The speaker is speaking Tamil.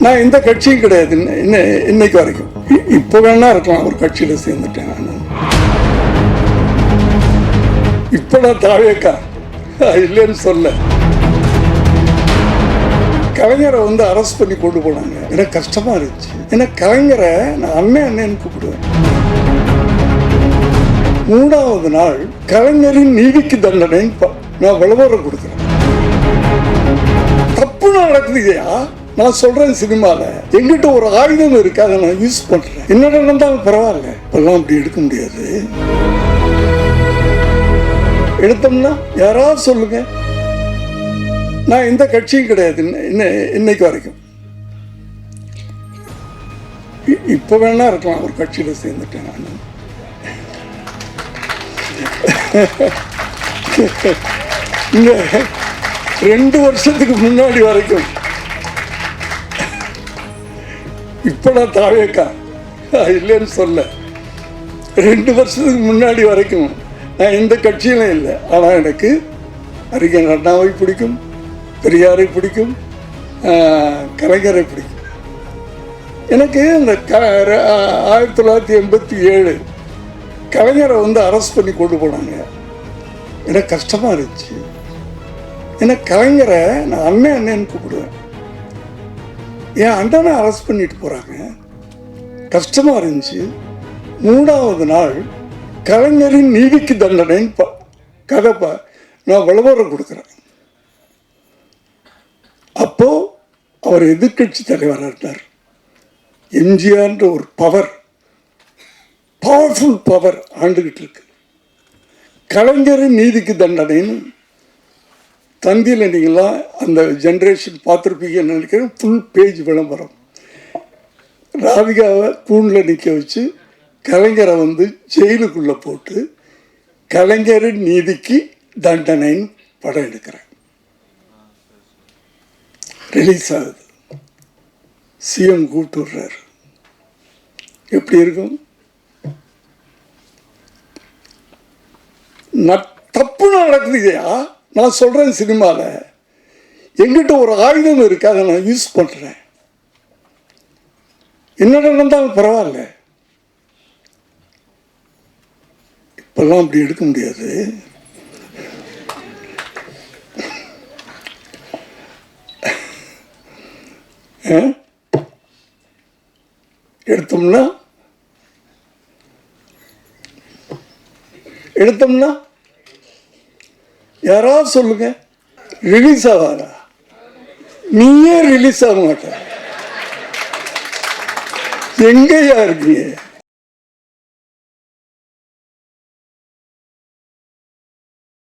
நான் இந்த கட்சியும் கிடையாது இன்னைக்கு வரைக்கும். இப்போ வேணா இருக்கலாம் ஒரு கட்சியில சேர்ந்துட்டேன் நான். இப்போ நான் தாவேக்கா இல்லைன்னு சொல்ல. கலைஞரை அரெஸ்ட் பண்ணி கொண்டு போனாங்க. எனக்கு கஷ்டமா இருந்துச்சு. ஏன்னா கலைஞரை நான் அண்ணன்னு கூப்பிடுவேன். 3வது நாள் கலைஞரின் நீதிக்கு தண்டனை நான் விளம்பரம் கொடுக்குறேன். தப்பு நடக்குதுயா. நான் சொல்றேன், சினிமால எங்கிட்ட ஒரு ஆயுதம் இருக்கு, அதை நான் யூஸ் பண்றேன். என்ன நடந்தாலும் பரவாயில்ல. இப்பெல்லாம் அப்படி எடுக்க முடியாது. எடுத்தோம்னா யாராவது சொல்லுங்க. நான் எந்த கட்சியும் கிடையாது இன்னைக்கு வரைக்கும். இப்போ வேணா இருக்கலாம் ஒரு கட்சியில சேர்ந்துட்டேன் நான். இந்த 2 வருஷத்துக்கு முன்னாடி வரைக்கும் இப்போ நான் தாவேக்கா இல்லைன்னு சொல்ல. 2 வருஷத்துக்கு முன்னாடி வரைக்கும் நான் எந்த கட்சியிலும் இல்லை. ஆனால் எனக்கு அறிஞர் அண்ணாவை பிடிக்கும், பெரியாரை பிடிக்கும், கலைஞரை பிடிக்கும். எனக்கு இந்த 1987 கலைஞரை அரெஸ்ட் பண்ணி கொண்டு போனாங்க. எனக்கு கஷ்டமாக இருந்துச்சு. ஏன்னா கலைஞரை நான் அண்ணன்னு கூப்பிடுவேன். என் அண்ணனை அரெஸ்ட் பண்ணிட்டு போகிறாங்க. கஷ்டமாக இருந்துச்சு. 3வது நாள் கலைஞரின் நீதிக்கு தண்டனைன்னு கதைப்பா நான் விளம்பரம் கொடுக்குறேன். அப்போ அவர் எதிர்கட்சி தலைவராக இருந்தார். எம்ஜிஆர்ன்ற ஒரு பவர்ஃபுல் பவர் ஆண்டுகிட்டு இருக்கு. கலைஞரின் நீதிக்கு தண்டனைன்னு தந்தியில் நீங்களாம் அந்த ஜென்ரேஷன் பார்த்துருப்பீங்கன்னு நினைக்கிறேன். ஃபுல் பேஜ் விளம்பரம். ராதிகாவை கூண்டில் நிற்க வச்சு கலைஞரை ஜெயிலுக்குள்ளே போட்டு கலைஞரின் நீதிக்கு தண்டனைன்னு படம் எடுக்கிறேன். ரிலீஸ் ஆகுது. சிஎம் கூப்பிட்டு விடுறாரு. எப்படி இருக்கும்? தப்பு நடக்குதுயா. நான் சொல்றேன், சினிமால எங்கிட்ட ஒரு ஆயுதம் இருக்கு, அதை நான் யூஸ் பண்றேன். என்ன நடந்தாலும் பரவாயில்ல. இப்பெல்லாம் அப்படி எடுக்க முடியாது. எடுத்தோம்னா யாராவது சொல்லுங்க. ரிலீஸ் ஆகாதா? நீயே ரிலீஸ் ஆக மாட்ட. எங்கேயா இருக்கீங்க?